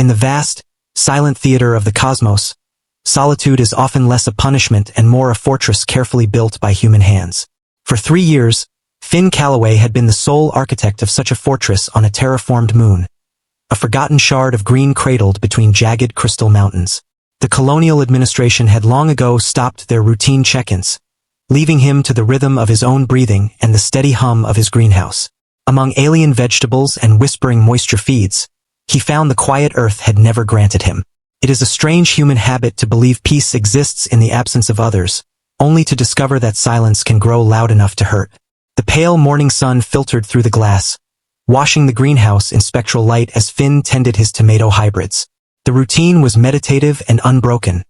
In the vast, silent theater of the cosmos, solitude is often less a punishment and more a fortress carefully built by human hands. For 3 years, Finn Callaway had been the sole architect of such a fortress on a terraformed moon, a forgotten shard of green cradled between jagged crystal mountains. The colonial administration had long ago stopped their routine check-ins, leaving him to the rhythm of his own breathing and the steady hum of his greenhouse. Among alien vegetables and whispering moisture feeds, he found the quiet earth had never granted him. It is a strange human habit to believe peace exists in the absence of others, only to discover that silence can grow loud enough to hurt. The pale morning sun filtered through the glass, washing the greenhouse in spectral light as Finn tended his tomato hybrids. The routine was meditative and unbroken,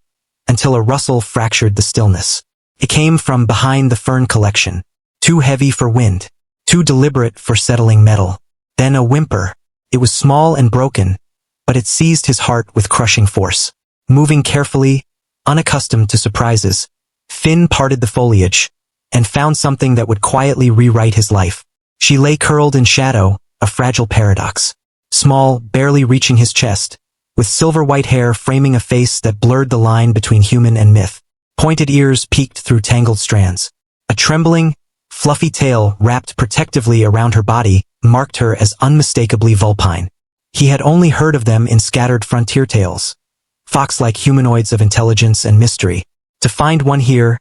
until a rustle fractured the stillness. It came from behind the fern collection, too heavy for wind, too deliberate for settling metal. Then a whimper. It was small and broken, but it seized his heart with crushing force. Moving carefully, unaccustomed to surprises, Finn parted the foliage, and found something that would quietly rewrite his life. She lay curled in shadow, a fragile paradox. Small, barely reaching his chest, with silver-white hair framing a face that blurred the line between human and myth. Pointed ears peeked through tangled strands. A trembling, fluffy tail wrapped protectively around her body marked her as unmistakably Vulpine. He had only heard of them in scattered frontier tales, fox-like humanoids of intelligence and mystery. To find one here,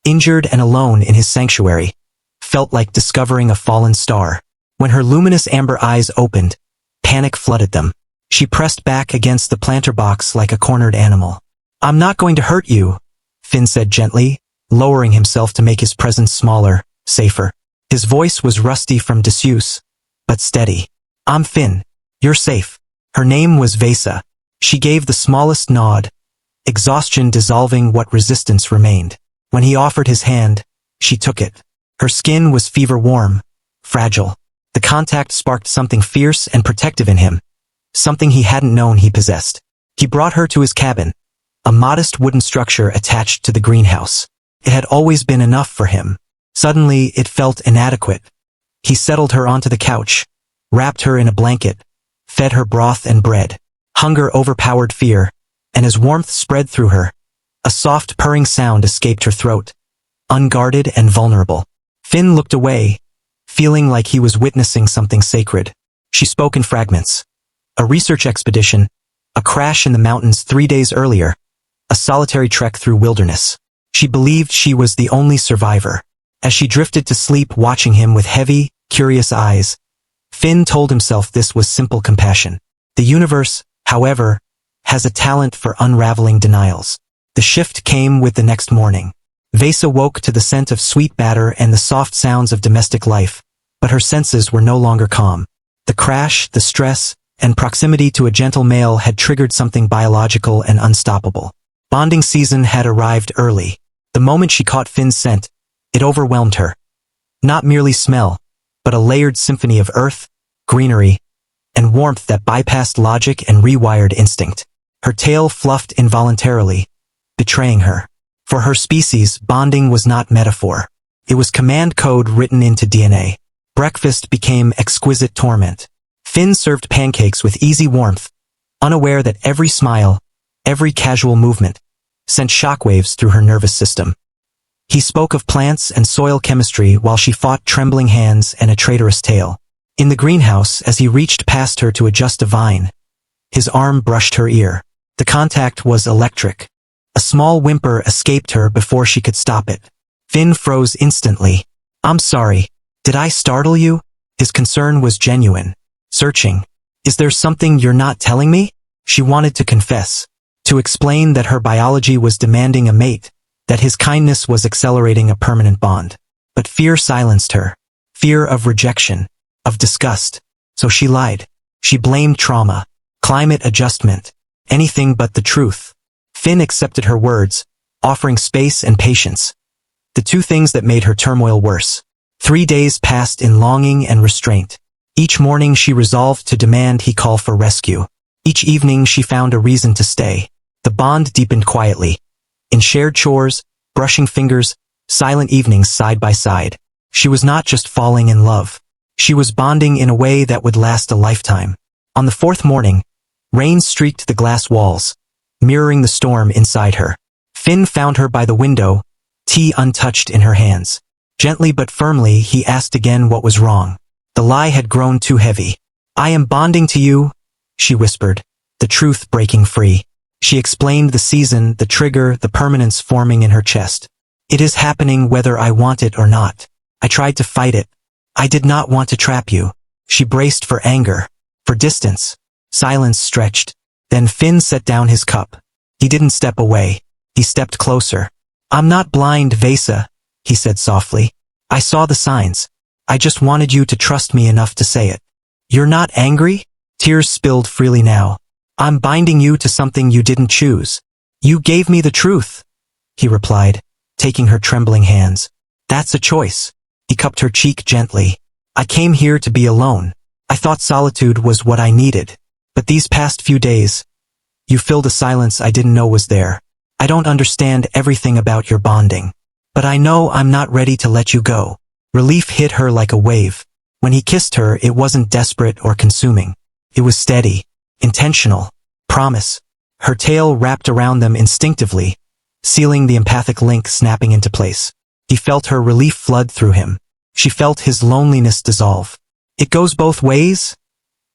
injured and alone in his sanctuary, felt like discovering a fallen star. When her luminous amber eyes opened, panic flooded them. She pressed back against the planter box like a cornered animal. "I'm not going to hurt you," Finn said gently, lowering himself to make his presence smaller, safer. His voice was rusty from disuse, but steady. "I'm Finn. You're safe." Her name was Vesa. She gave the smallest nod, exhaustion dissolving what resistance remained. When he offered his hand, she took it. Her skin was fever-warm, fragile. The contact sparked something fierce and protective in him, something he hadn't known he possessed. He brought her to his cabin, a modest wooden structure attached to the greenhouse. It had always been enough for him. Suddenly, it felt inadequate. He settled her onto the couch, wrapped her in a blanket, fed her broth and bread. Hunger overpowered fear, and as warmth spread through her, a soft purring sound escaped her throat, unguarded and vulnerable. Finn looked away, feeling like he was witnessing something sacred. She spoke in fragments. A research expedition, a crash in the mountains 3 days earlier, a solitary trek through wilderness. She believed she was the only survivor. As she drifted to sleep watching him with heavy, curious eyes, Finn told himself this was simple compassion. The universe, however, has a talent for unraveling denials. The shift came with the next morning. Vesa woke to the scent of sweet batter and the soft sounds of domestic life, but her senses were no longer calm. The crash, the stress, and proximity to a gentle male had triggered something biological and unstoppable. Bonding season had arrived early. The moment she caught Finn's scent, it overwhelmed her. Not merely smell, but a layered symphony of earth, greenery, and warmth that bypassed logic and rewired instinct. Her tail fluffed involuntarily, betraying her. For her species, bonding was not metaphor. It was command code written into DNA. Breakfast became exquisite torment. Finn served pancakes with easy warmth, unaware that every smile, every casual movement, sent shockwaves through her nervous system. He spoke of plants and soil chemistry while she fought trembling hands and a traitorous tail. In the greenhouse, as he reached past her to adjust a vine, his arm brushed her ear. The contact was electric. A small whimper escaped her before she could stop it. Finn froze instantly. "I'm sorry. Did I startle you?" His concern was genuine. Searching. "Is there something you're not telling me?" She wanted to confess, to explain that her biology was demanding a mate, that his kindness was accelerating a permanent bond. But fear silenced her. Fear of rejection, of disgust. So she lied. She blamed trauma, climate adjustment, anything but the truth. Finn accepted her words, offering space and patience, the two things that made her turmoil worse. 3 days passed in longing and restraint. Each morning she resolved to demand he call for rescue. Each evening she found a reason to stay. The bond deepened quietly. In shared chores, brushing fingers, silent evenings side by side. She was not just falling in love. She was bonding in a way that would last a lifetime. On the 4th morning, Rain streaked the glass walls, mirroring the storm inside her. Finn found her by the window, tea untouched in her hands. Gently but firmly, he asked again what was wrong. The lie had grown too heavy. "I am bonding to you," she whispered, the truth breaking free. She explained the season, the trigger, the permanence forming in her chest. "It is happening whether I want it or not. I tried to fight it. I did not want to trap you." She braced for anger, for distance. Silence stretched. Then Finn set down his cup. He didn't step away. He stepped closer. "I'm not blind, Vesa," he said softly. "I saw the signs. I just wanted you to trust me enough to say it." "You're not angry?" Tears spilled freely now. "I'm binding you to something you didn't choose." "You gave me the truth," he replied, taking her trembling hands. "That's a choice." He cupped her cheek gently. "I came here to be alone. I thought solitude was what I needed. But these past few days, you filled a silence I didn't know was there. I don't understand everything about your bonding. But I know I'm not ready to let you go." Relief hit her like a wave. When he kissed her, it wasn't desperate or consuming. It was steady, intentional, promise. Her tail wrapped around them instinctively, sealing the empathic link snapping into place. He felt her relief flood through him. She felt his loneliness dissolve. "It goes both ways?"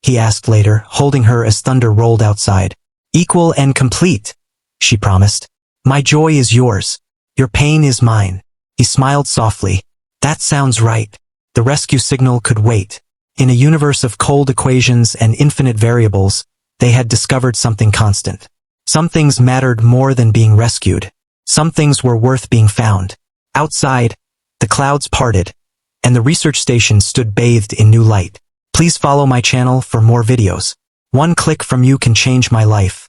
he asked later, holding her as thunder rolled outside. "Equal and complete," she promised. "My joy is yours. Your pain is mine." He smiled softly. "That sounds right." The rescue signal could wait. In a universe of cold equations and infinite variables, they had discovered something constant. Some things mattered more than being rescued. Some things were worth being found. Outside, the clouds parted, and the research station stood bathed in new light. Please follow my channel for more videos. One click from you can change my life.